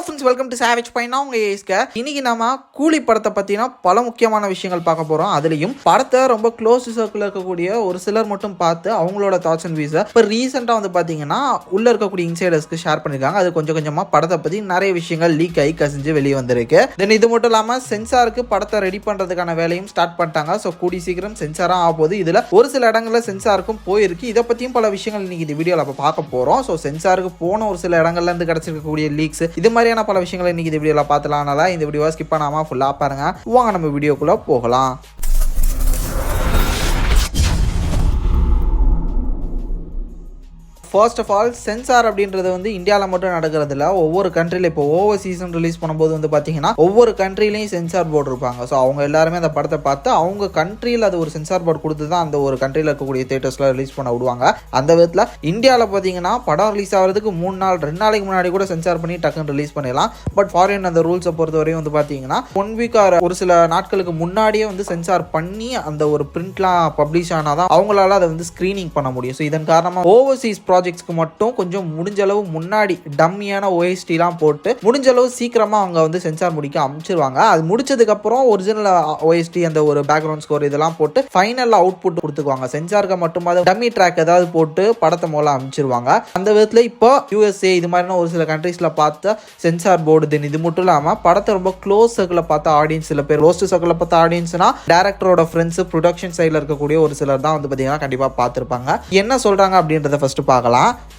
Friends, welcome to savage point. உங்க ஏஸ்க இன்னைக்கு நாம கூலி படத்தை பத்தினா பல முக்கியமான விஷயங்கள் பார்க்க போறோம். அதுலயும் படத்தை ரொம்ப க்ளோஸ் சர்க்கிள் இருக்கக்கூடிய ஒரு சிலர் மட்டும் பார்த்து அவங்களோட தாட்ஸ் அண்ட் வியூஸ் இப்போ ரீசெண்டா வந்து பாத்தீங்கன்னா உள்ள இருக்கக்கூடிய இன்சைடர்ஸ்க்கு ஷேர் பண்ணிருக்காங்க. அது கொஞ்சம் கொஞ்சமா படத்தை பத்தி நிறைய விஷயங்கள் லீக் ஆகி கசிஞ்சு வெளியே வந்திருக்கு. தென் இது மட்டும் இல்லாம சென்சாருக்கு படத்தை ரெடி பண்றதுக்கான வேலையும் ஸ்டார்ட் பண்ணிட்டாங்க. ஸோ கூடி சீக்கிரம் சென்சாரா ஆகும்போது இதுல ஒரு சில இடங்கள்ல சென்சாருக்கும் போயிருக்கு. இதை பத்தியும் பல விஷயங்கள் இன்னைக்கு இந்த வீடியோல பார்க்க போறோம். ஸோ சென்சாருக்கு போன ஒரு சில இடங்கள்ல இருந்து கிடைச்சிருக்கக்கூடிய லீக்ஸ், இது மாதிரியான பல விஷயங்களை இன்னைக்கு இந்த வீடியோல பார்த்துலாம். இந்த வீடியோவை ஸ்கிப் பண்ணாம ஃபுல்லா பாருங்க. வாங்க நம்ம வீடியோக்குள்ள போகலாம். ஃபர்ஸ்ட் ஆஃப் ஆல், சென்சார் அப்படின்றது வந்து இந்தியாவில் மட்டும் நடக்கிறது இல்லை. ஒவ்வொரு கண்ட்ரியில் இப்போ ஓவர்சீசன் ரிலீஸ் பண்ணும்போது வந்து பார்த்தீங்கன்னா ஒவ்வொரு கண்ட்ரிலையும் சென்சார் போர்டு இருப்பாங்க. ஸோ அவங்க எல்லாருமே அந்த படத்தை பார்த்து அவங்க கண்ட்ரியில் அது ஒரு சென்சார் போர்டு கொடுத்து தான் அந்த ஒரு கண்ட்ரியில் இருக்கக்கூடிய தியேட்டர்ஸ்லாம் ரிலீஸ் பண்ண விடுவாங்க. அந்த விதத்தில் இந்தியாவில் பார்த்தீங்கன்னா படம் ரிலீஸ் ஆகிறதுக்கு 2 நாளைக்கு முன்னாடி கூட சென்சார் பண்ணி டக்குன்னு ரிலீஸ் பண்ணிடலாம். பட் ஃபாரின் அந்த ரூல்ஸை பொறுத்தவரையும் வந்து பார்த்தீங்கன்னா 1 வீக் ஒரு சில நாட்களுக்கு முன்னாடியே வந்து சென்சார் பண்ணி அந்த ஒரு பிரிண்ட்லாம் பப்ளிஷ் ஆனால் தான் அவங்களால அதை வந்து ஸ்க்ரீனிங் பண்ண முடியும். ஸோ இதன் காரணமாக ஓவர்சீஸ் ப்ராஜெக்ட்ஸ்க்கு மட்டும் கொஞ்சம் முடிஞ்ச அளவு முன்னாடி டம்மியான ஓஎஸ்டிலாம் போட்டு முடிஞ்ச அளவு சீக்கிரமாக அவங்க வந்து சென்சார் முடிக்க அமைச்சிருவாங்க. அது முடிச்சதுக்கப்புறம் ஒரிஜினல் ஓஎஸ்டி அந்த ஒரு பேக்ரவுண்ட் ஸ்கோர் இதெல்லாம் போட்டு ஃபைனல் அவுட்புட் கொடுத்துக்குவாங்க. சென்சாருக்கு மட்டும் டம்மி ட்ராக் ஏதாவது போட்டு படத்தை மூலம் அமைச்சிருவாங்க. அந்த விதத்தில் இப்போ யூஎஸ்ஏ இது மாதிரியான ஒரு சில கண்ட்ரீஸில் பார்த்த சென்சார் போர்டு. தென் இது மட்டும் இல்லாமல் படத்தை ரொம்ப க்ளோஸ் சர்க்கிளில் பார்த்த ஆடியன்ஸ், சில பேர் ரோஸ்ட் சர்க்கிளில் பார்த்த ஆடியன்ஸ்னா டேரக்டரோட ஃப்ரெண்ட்ஸ், ப்ரொடக்ஷன் சைடில் இருக்கக்கூடிய ஒரு சிலர் தான் வந்து பார்த்தீங்கன்னா கண்டிப்பாக பார்த்துருப்பாங்க. என்ன சொல்கிறாங்க அப்படின்றத ஃபர்ஸ்ட் பார்க்கலாம்.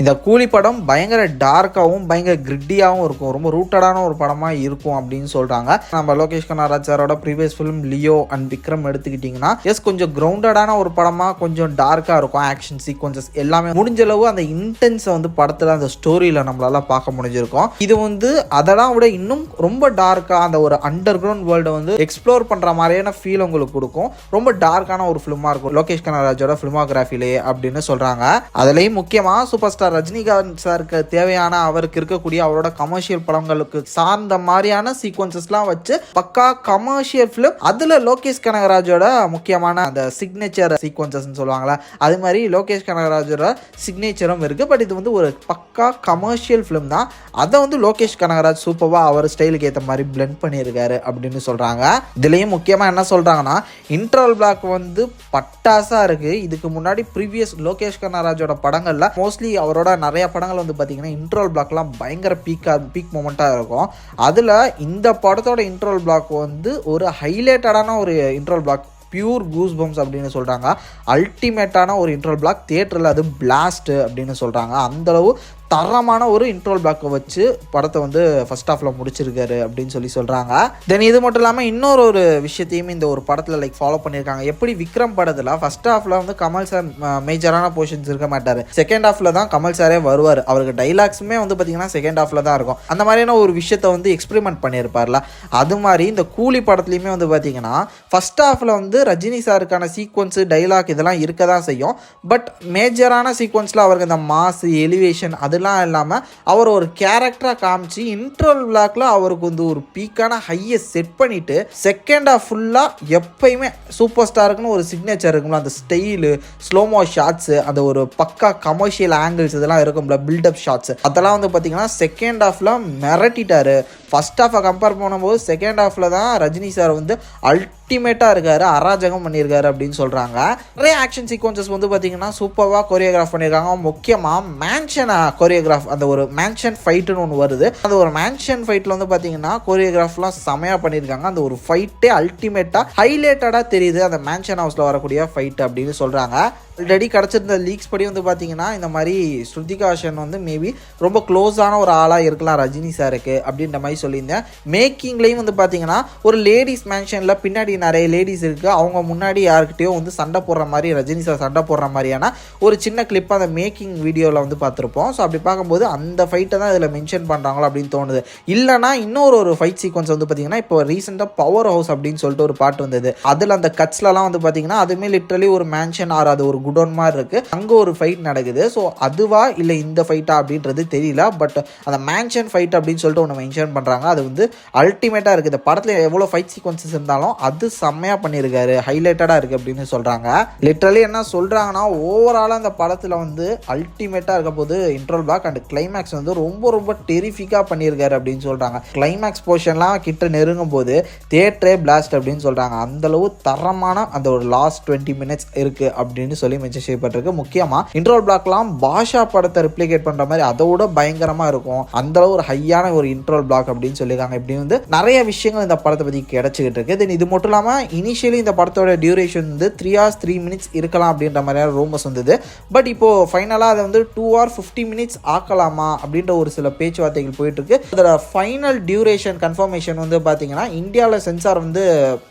இந்த கூலி படம் பயங்கர டார்க்காகவும் பயங்கர கிரிட்டியாகவும் இருக்கும், ரொம்ப ரூட்டடான ஒரு படமாக இருக்கும் அப்படின்னு சொல்கிறாங்க. நம்ம லோகேஷ் கனகராஜ் சாரோட previous film Leo and Vikram எடுத்துக்கிட்டிங்கன்னா கொஞ்சம் கிரவுண்டடான ஒரு படமாக கொஞ்சம் டார்க்காக இருக்கும். ஆக்ஷன் சீக்வன்சஸ் எல்லாமே முடிஞ்ச அளவு அந்த இன்டென்ஸை வந்து படத்தில் அந்த ஸ்டோரியில் நம்மளால பார்க்க முடிஞ்சிருக்கும். இது வந்து அதெல்லாம் விட இன்னும் ரொம்ப டார்க்காக அந்த ஒரு அண்டர் கிரவுண்ட் வேர்ல்டை வந்து எக்ஸ்ப்ளோர் பண்ணுற மாதிரியான ஃபீல் உங்களுக்கு கொடுக்கும். ரொம்ப டார்க்கான ஒரு ஃபிலிமாக இருக்கும் லோகேஷ் கனகராஜோட ஃபிலிமோகிராஃபிலே அப்படின்னு சொல்கிறாங்க. அதுலேயும் முக்கியமாக சூப்பர் ஸ்டார் ரஜினிகாந்த் சாருக்கு தேவையான அவருக்கு இருக்கக்கூடிய அவரோட கமர்ஷியல் படங்களுக்கு சார்ந்த மாதிரியான சீக்வன்சஸ்லாம் வச்சு பக்கா கமர்ஷியல் ஃபிலிம். அதில் லோகேஷ் கனகராஜோட முக்கியமான அந்த சிக்னேச்சர் சீக்வன்சஸ்ன்னு சொல்லுவாங்களா, அது மாதிரி லோகேஷ் கனகராஜோட சிக்னேச்சரும் இருக்குது. பட் இது வந்து ஒரு பக்கா கமர்ஷியல் ஃபிலிம் தான். அதை வந்து லோகேஷ் கனகராஜ் சூப்பராக அவர் ஸ்டைலுக்கு ஏற்ற மாதிரி பிளெண்ட் பண்ணியிருக்காரு அப்படின்னு சொல்கிறாங்க. இதுலேயும் முக்கியமாக என்ன சொல்கிறாங்கன்னா, இன்டர்வல் பிளாக் வந்து பட்டாசாக இருக்குது. இதுக்கு முன்னாடி ப்ரீவியஸ் லோகேஷ் கனகராஜோட படங்களில் மோஸ்ட்லி அவரோட நிறைய படங்கள் வந்து பார்த்தீங்கன்னா இன்ட்ரோல் பிளாக்லாம் பயங்கர பீக் மொமெண்ட்டாக இருக்கும். அதில் இந்த படத்தோட இன்ட்ரோல் பிளாக் வந்து ஒரு ஹைலைட்டடான ஒரு இன்ட்ரோல் பிளாக், பியூர் கூஸ் பம்ஸ் அப்படின்னு சொல்கிறாங்க. அல்டிமேட்டான ஒரு இன்ட்ரோல் பிளாக், தியேட்டரில் அது பிளாஸ்ட் அப்படின்னு சொல்கிறாங்க. அந்தளவு தரமான ஒரு இன்ட்ரோல் பிளாக்கை வச்சு படத்தை வந்து ஃபர்ஸ்ட் ஹாஃபில் முடிச்சிருக்காரு அப்படின்னு சொல்கிறாங்க. தென் இது மட்டும் இல்லாமல் இன்னொரு ஒரு விஷயத்தையும் இந்த ஒரு படத்தில் ஃபாலோ பண்ணியிருக்காங்க. எப்படி விக்ரம் படத்தில் ஃபர்ஸ்ட் ஹாஃபில் வந்து கமல் சார் மேஜரான போர்ஷன்ஸ் இருக்க மாட்டார், செகண்ட் ஹாஃபில் தான் கமல் சாரே வருவார். அவருக்கு டைலாக்ஸுமே வந்து பார்த்தீங்கன்னா செகண்ட் ஹாஃபில் தான் இருக்கும். அந்த மாதிரியான ஒரு விஷயத்தை வந்து எக்ஸ்பெரிமெண்ட் பண்ணியிருப்பார்ல, அது மாதிரி இந்த கூலி படத்துலையுமே வந்து பார்த்தீங்கன்னா ஃபர்ஸ்ட் ஹாஃபில் வந்து ரஜினி சாருக்கான சீக்வன்ஸு டைலாக் இதெல்லாம் இருக்க தான் செய்யும். பட் மேஜரான சீக்வன்ஸில் அவருக்கு இந்த மாஸ் எலிவேஷன் அதெல்லாம் இல்லாமல் அவர் ஒரு கேரக்டராக காமிச்சு இன்ட்ரோல் பிளாக்ல அவருக்கு வந்து ஒரு பீக்கான ஹையை செட் பண்ணிட்டு செகண்ட் ஹாஃப் ஃபுல்லாக எப்பயுமே சூப்பர் ஸ்டாருக்குன்னு ஒரு சிக்னேச்சர் இருக்கும்ல, அந்த ஸ்டைலு, ஸ்லோமோ ஷாட்ஸு, அந்த ஒரு பக்கா கமர்ஷியல் ஆங்கிள்ஸ் இதெல்லாம் இருக்கும்ல, பில்டப் ஷாட்ஸ், அதெல்லாம் வந்து பார்த்தீங்கன்னா செகண்ட் ஹாஃபில் மிரட்டிட்டாரு. ஃபர்ஸ்ட் ஹாஃபை கம்பேர் பண்ணும்போது செகண்ட் ஹாஃபில் தான் ரஜினி சார் வந்து அல்டிமேட்டாக இருக்காரு, அராஜகம் பண்ணியிருக்காரு அப்படின்னு சொல்கிறாங்க. நிறைய ஆக்ஷன் சீக்வன்சஸ் வந்து பார்த்தீங்கன்னா சூப்பராக கொரியோகிராஃப் பண்ணியிருக்காங்க. முக்கியமாக மேன்ஷன் கொரியோகிராஃப், அந்த ஒரு மேன்ஷன் ஃபைட்டுன்னு ஒன்று வருது. அந்த ஒரு மேன்ஷன் ஃபைட்டில் வந்து பார்த்தீங்கன்னா கொரியோகிராஃப்லாம் செமையாக பண்ணியிருக்காங்க. அந்த ஒரு ஃபைட்டே அல்டிமேட்டாக ஹைலைட்டடாக தெரியுது அந்த மேன்ஷன் ஹவுஸில் வரக்கூடிய ஃபைட் அப்படின்னு சொல்கிறாங்க. ஆல்ரெடி கிடச்சிருந்த லீக்ஸ் படி வந்து பார்த்தீங்கன்னா இந்த மாதிரி ஸ்ருதிகா ஹாசன் வந்து மேபி ரொம்ப க்ளோஸான ஒரு ஆளாக இருக்கலாம் ரஜினி சாருக்கு அப்படின்ற மாதிரி சொல்லியிருந்தேன். மேக்கிங்லேயும் வந்து பார்த்தீங்கன்னா ஒரு லேடிஸ் மேன்ஷனில் பின்னாடி நிறைய லேடிஸ் இருக்குது, அவங்க முன்னாடி யாருக்கிட்டையோ வந்து சண்டை போடுற மாதிரி ரஜினி சார் சண்டை போடுற மாதிரியான ஒரு சின்ன கிளிப் அந்த மேக்கிங் வீடியோவில் வந்து பார்த்துருப்போம். ஸோ அப்படி பார்க்கும்போது அந்த ஃபைட்டை தான் இதில் மென்ஷன் பண்ணுறாங்களோ அப்படின்னு தோணுது. இல்லைனா இன்னொரு ஃபைட் சீக்வன்ஸ் வந்து பார்த்தீங்கன்னா இப்போ ரீசெண்டாக பவர் ஹவுஸ் அப்படின்னு சொல்லிட்டு ஒரு பாட்டு வந்தது. அதில் அந்த கட்ஸ்லலாம் வந்து பார்த்தீங்கன்னா அதுவுமே லிட்ரலி ஒரு மேன்ஷன் ஆர் அது ஒரு குடோன் மாதிரி இருக்குது, அங்கே ஒரு ஃபைட் நடக்குது. ஸோ அதுவா இல்லை இந்த ஃபைட்டா அப்படின்றது தெரியல. பட் அந்த மேன்ஷன் ஃபைட் அப்படின்னு சொல்லிட்டு ஒன்று மென்ஷன் பண்ணுறாங்க. அது வந்து அல்டிமேட்டாக இருக்குது. இந்த படத்தில் எவ்வளோ ஃபைட் சீக்வன்சஸ் இருந்தாலும் அது செம்மையாக பண்ணியிருக்காரு, ஹைலைட்டடாக இருக்குது அப்படின்னு சொல்கிறாங்க. லிட்ரலி என்ன சொல்கிறாங்கன்னா, ஓவராலாக அந்த படத்தில் வந்து அல்டிமேட்டாக இருக்க போது இன்ட்ரோல் பிளாக் அண்ட் கிளைமேக்ஸ் வந்து ரொம்ப ரொம்ப டெரிஃபிக்காக பண்ணியிருக்காரு அப்படின்னு சொல்கிறாங்க. கிளைமேக்ஸ் போர்ஷன்லாம் கிட்ட நெருங்கும் போது தியேட்டரே பிளாஸ்ட் அப்படின்னு சொல்கிறாங்க. அந்தளவு தரமான அந்த ஒரு லாஸ்ட் 20 minutes இருக்குது அப்படின்னு சொல்லி மென்ஷன் செய்யப்பட்டிருக்கு. முக்கியமாக இன்ட்ரோல் பிளாக்லாம் பாஷா படத்தை ரிப்ளிகேட் பண்ணுற மாதிரி அதோட பயங்கரமாக இருக்கும். அந்தளவு ஒரு ஹையான ஒரு இன்ட்ரோல் பிளாக் அப்படின்னு சொல்லியிருக்காங்க. இப்படி வந்து நிறைய விஷயங்கள் இந்த படத்தை பற்றி கிடைச்சிக்கிட்டு இருக்கு. தென் இது மட்டும் இல்லாமல் இனிஷியலி இந்த படத்தோட டியூரேஷன் வந்து 3 hours 3 minutes இருக்கலாம் அப்படின்ற மாதிரியான ரூமர்ஸ் வந்தது. பட் இப்போ ஃபைனலாக அதை வந்து 2 hours 50 minutes ஆக்கலாமா அப்படின்ற ஒரு சில பேச்சுவார்த்தைகள் போயிட்டு இருக்கு. அதோட ஃபைனல் டியூரேஷன் கன்ஃபர்மேஷன் வந்து பார்த்தீங்கன்னா இந்தியாவில் சென்சார் வந்து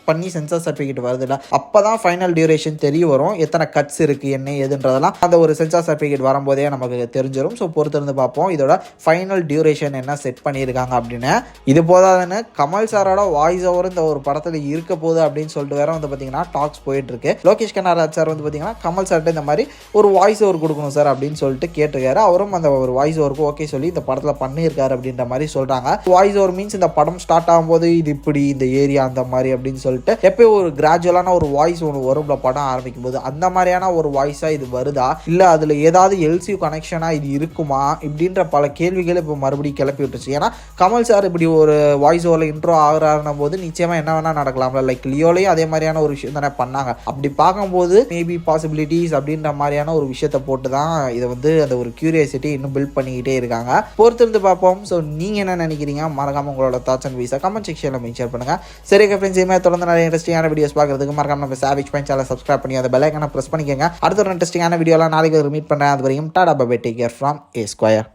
பண்ணி சென்சார் சர்டிஃபிகேட் வருது இல்லை, அப்போ தான் ஃபைனல் டியூரேஷன் தெரிய வரும். எத்தனை கட்ஸ் இருக்குது என்ன ஏதுன்றதெல்லாம் அந்த ஒரு சென்சார் சர்டிஃபிகேட் வரும்போதே நமக்கு தெரிஞ்சிடும். ஸோ பொறுத்திருந்து பார்ப்போம் இதோட ஃபைனல் டியூரேஷன் என்ன செட் பண்ணியிருக்காங்க அப்படின்னு. இது போதாதுன்னு கமல் சாரோட வாய்ஸ் ஓவர் இந்த ஒரு படத்தில் இருக்க போகுது அப்படின்னு சொல்லிட்டு வேற வந்து பார்த்தீங்கன்னா டாக்ஸ் போயிட்டு இருக்கு. லோகேஷ் கனகராஜ் சார் வந்து பார்த்தீங்கன்னா கமல் சார்ட்ட இந்த மாதிரி ஒரு வாய்ஸ் ஓவர் கொடுக்கணும் சார் அப்படின்னு சொல்லிட்டு கேட்டிருக்காரு. அவரும் அந்த ஒரு வாய்ஸ் ஓவருக்கு ஓகே சொல்லி இந்த படத்தில் பண்ணியிருக்காரு அப்படின்ற மாதிரி சொல்கிறாங்க. வாய்ஸ் ஓவர் மீன்ஸ் இந்த படம் ஸ்டார்ட் ஆகும்போது இது இப்படி இந்த ஏரியா அந்த மாதிரி அப்படின்னு சொல்லிட்டு எப்போ ஒரு கிராஜுவலான ஒரு வாய்ஸ் ஒன்று வரும்ல படம் ஆரம்பிக்கும் போது, அந்த மாதிரியான ஒரு வாய்ஸாக இது வருதா இல்லை அதில் ஏதாவது எல்சியூ கனெக்ஷனாக இது இருக்குமா இப்படின்ற பல கேள்விகள் இப்போ மறுபடியும் கிளப்பி விட்டுருச்சு. ஏன்னா கமல் சார் இப்படி ஒரு வாய்ஸ் ஓவரில் இன்ட்ரோ ஆகிறாருன்ன போது நிச்சயமாக என்ன வேணால் நடக்கலாம்ல. லைக் லியோலையும் அதே மாதிரியான ஒரு விஷயம் தானே பண்ணாங்க. அப்படி பார்க்கும்போது மேபி பாசிபிலிட்டிஸ் அப்படின்ற மாதிரியான ஒரு விஷயத்தை போட்டு தான் இதை வந்து அந்த ஒரு கியூரியாசிட்டி இன்னும் பில்ட் பண்ணிக்கிட்டே இருக்காங்க. பொறுத்திருந்து பார்ப்போம். ஸோ நீங்கள் என்ன நினைக்கிறீங்க? மறக்காம உங்களோட தாட்ஸ் அண்ட் வீஸை கமெண்ட் செக்ஷனில் மென்ஷன் பண்ணுங்கள். சரி ஃப்ரெண்ட்ஸ், இதுமாதிரி தொடர்ந்து நிறைய இன்ட்ரெஸ்டிங்கான வீடியோஸ் பார்க்குறதுக்கு மறக்காம நம்ம சாவிச் பாயிண்ட் சேனலை சப்ஸ்கிரைப் பண்ணி அந்த பெல் ஐகானை ப்ரெஸ் பண்ணிக்கோங்க. அடுத்த ஒரு இன்ட்ரெஸ்டிங்கான வீடியோலாம் நாளைக்கு மீட் பண்ணுறேன். அது வரைக்கும் tata bye bye, take care from A Square.